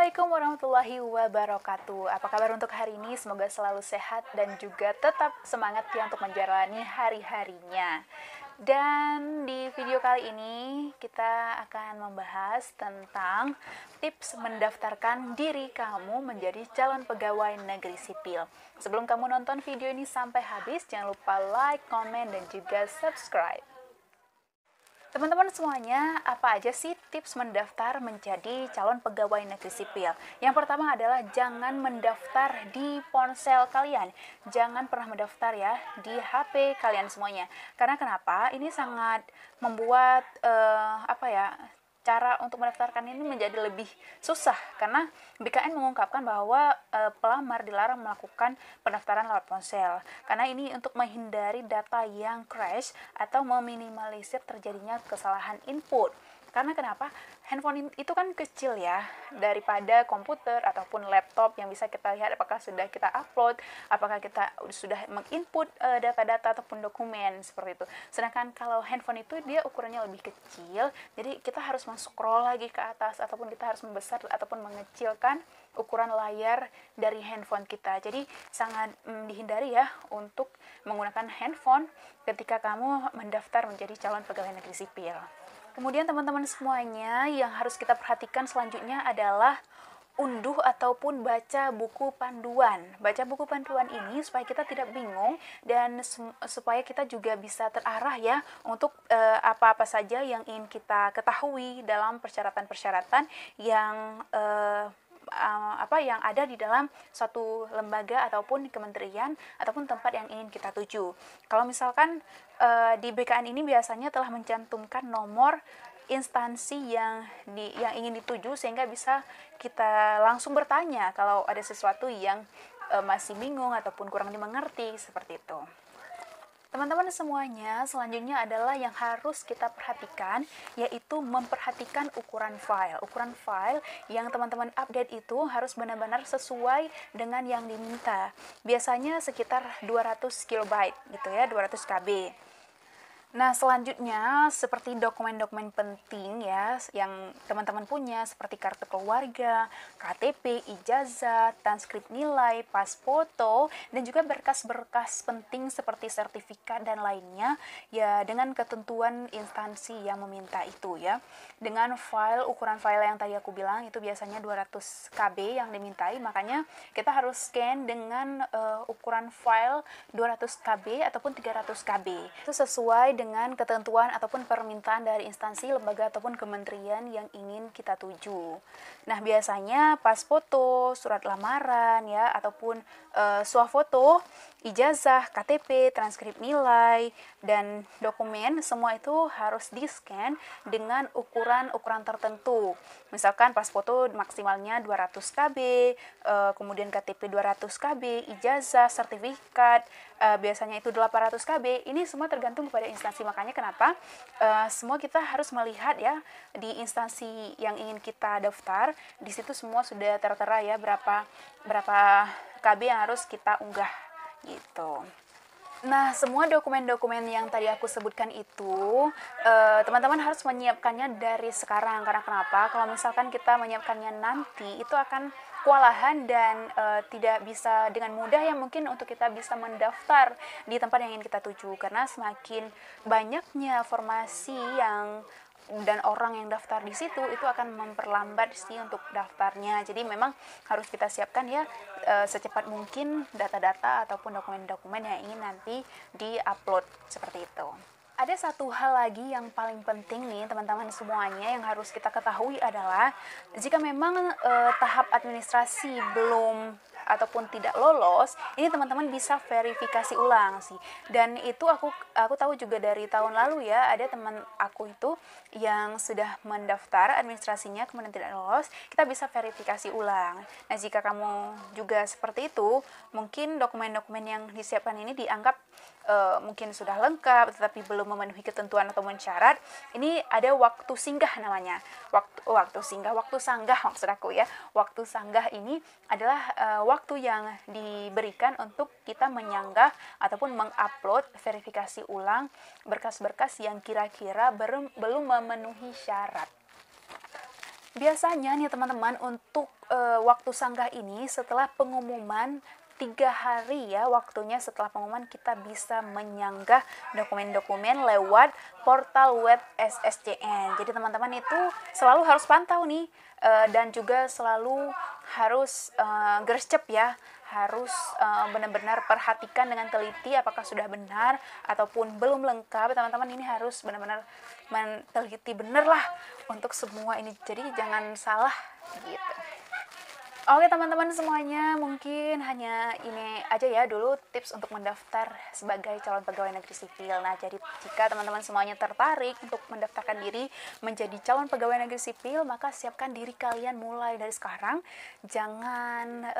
Assalamualaikum warahmatullahi wabarakatuh. Apa kabar untuk hari ini? Semoga selalu sehat dan juga tetap semangat ya untuk menjalani hari-harinya. Dan di video kali ini kita akan membahas tentang tips mendaftarkan diri kamu menjadi calon pegawai negeri sipil. Sebelum kamu nonton video ini sampai habis, jangan lupa like, komen, dan juga subscribe. Teman-teman semuanya, apa aja sih tips mendaftar menjadi calon pegawai negeri sipil? Yang pertama adalah jangan mendaftar di ponsel kalian. Jangan pernah mendaftar ya di HP kalian semuanya. Karena kenapa? Ini sangat membuat cara untuk mendaftarkan ini menjadi lebih susah karena BKN mengungkapkan bahwa pelamar dilarang melakukan pendaftaran lewat ponsel karena ini untuk menghindari data yang crash atau meminimalisir terjadinya kesalahan input. Karena kenapa? Handphone itu kan kecil ya daripada komputer ataupun laptop yang bisa kita lihat apakah sudah kita upload, apakah kita sudah menginput data-data ataupun dokumen seperti itu. Sedangkan kalau handphone itu dia ukurannya lebih kecil, jadi kita harus scroll lagi ke atas ataupun kita harus membesar ataupun mengecilkan ukuran layar dari handphone kita. Jadi sangat dihindari ya untuk menggunakan handphone ketika kamu mendaftar menjadi calon pegawai negeri sipil. Kemudian teman-teman semuanya yang harus kita perhatikan selanjutnya adalah unduh ataupun baca buku panduan. Baca buku panduan ini supaya kita tidak bingung dan supaya kita juga bisa terarah ya untuk apa-apa saja yang ingin kita ketahui dalam persyaratan-persyaratan yang yang ada di dalam suatu lembaga ataupun kementerian ataupun tempat yang ingin kita tuju. Kalau misalkan di BKN ini biasanya telah mencantumkan nomor instansi yang ingin dituju sehingga bisa kita langsung bertanya kalau ada sesuatu yang masih bingung ataupun kurang dimengerti seperti itu. Teman-teman semuanya, selanjutnya adalah yang harus kita perhatikan, yaitu memperhatikan ukuran file. Ukuran file yang teman-teman update itu harus benar-benar sesuai dengan yang diminta. Biasanya sekitar 200 KB gitu ya, 200 KB. Nah, selanjutnya seperti dokumen-dokumen penting ya yang teman-teman punya seperti kartu keluarga, KTP, ijazah, transkrip nilai, pas foto, dan juga berkas-berkas penting seperti sertifikat dan lainnya ya dengan ketentuan instansi yang meminta itu ya. Dengan ukuran file yang tadi aku bilang itu biasanya 200 KB yang dimintai, makanya kita harus scan dengan ukuran file 200 KB ataupun 300 KB. Itu sesuai dengan ketentuan ataupun permintaan dari instansi, lembaga ataupun kementerian yang ingin kita tuju. Nah, biasanya pas foto, surat lamaran ya ataupun swafoto, ijazah, KTP, transkrip nilai dan dokumen semua itu harus di-scan dengan ukuran tertentu. Misalkan pas foto maksimalnya 200 KB, kemudian KTP 200 KB, ijazah, sertifikat biasanya itu 800 KB. Ini semua tergantung kepada instansi. Makanya kenapa semua kita harus melihat ya di instansi yang ingin kita daftar, di situ semua sudah tertera ya berapa KB yang harus kita unggah gitu. Nah, semua dokumen-dokumen yang tadi aku sebutkan itu, teman-teman harus menyiapkannya dari sekarang. Karena kenapa? Kalau misalkan kita menyiapkannya nanti, itu akan kewalahan dan tidak bisa dengan mudah ya mungkin untuk kita bisa mendaftar di tempat yang ingin kita tuju. Karena semakin banyaknya formasi dan orang yang daftar di situ itu akan memperlambat sih untuk daftarnya. Jadi memang harus kita siapkan ya secepat mungkin data-data ataupun dokumen-dokumen yang ingin nanti di-upload seperti itu. Ada satu hal lagi yang paling penting nih teman-teman semuanya yang harus kita ketahui adalah jika memang tahap administrasi belum ataupun tidak lolos, ini teman-teman bisa verifikasi ulang sih. Dan itu aku tahu juga dari tahun lalu ya, ada teman aku itu yang sudah mendaftar administrasinya kemudian tidak lolos, kita bisa verifikasi ulang. Nah, jika kamu juga seperti itu, mungkin dokumen-dokumen yang disiapkan ini dianggap mungkin sudah lengkap tetapi belum memenuhi ketentuan atau syarat, ini ada waktu singgah namanya. Waktu sanggah maksud aku ya. Waktu sanggah ini adalah waktu yang diberikan untuk kita menyanggah ataupun mengupload verifikasi ulang berkas-berkas yang kira-kira belum memenuhi syarat. Biasanya nih teman-teman, untuk waktu sanggah ini setelah pengumuman 3 hari ya waktunya, setelah pengumuman kita bisa menyanggah dokumen-dokumen lewat portal web SSCN. Jadi teman-teman itu selalu harus pantau nih, dan juga selalu harus gercep ya, harus benar-benar perhatikan dengan teliti apakah sudah benar ataupun belum lengkap. Teman-teman ini harus benar-benar meneliti benar lah untuk semua ini, jadi jangan salah gitu. Oke teman-teman semuanya, mungkin hanya ini aja ya dulu tips untuk mendaftar sebagai calon pegawai negeri sipil. Nah, jadi jika teman-teman semuanya tertarik untuk mendaftarkan diri menjadi calon pegawai negeri sipil, maka siapkan diri kalian mulai dari sekarang. Jangan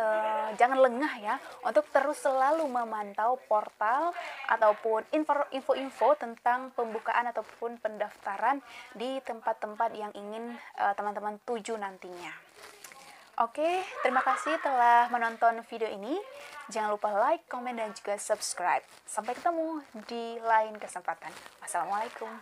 lengah ya untuk terus selalu memantau portal ataupun info-info tentang pembukaan ataupun pendaftaran di tempat-tempat yang ingin teman-teman tuju nantinya. Oke, terima kasih telah menonton video ini. Jangan lupa like, komen, dan juga subscribe. Sampai ketemu di lain kesempatan. Wassalamualaikum.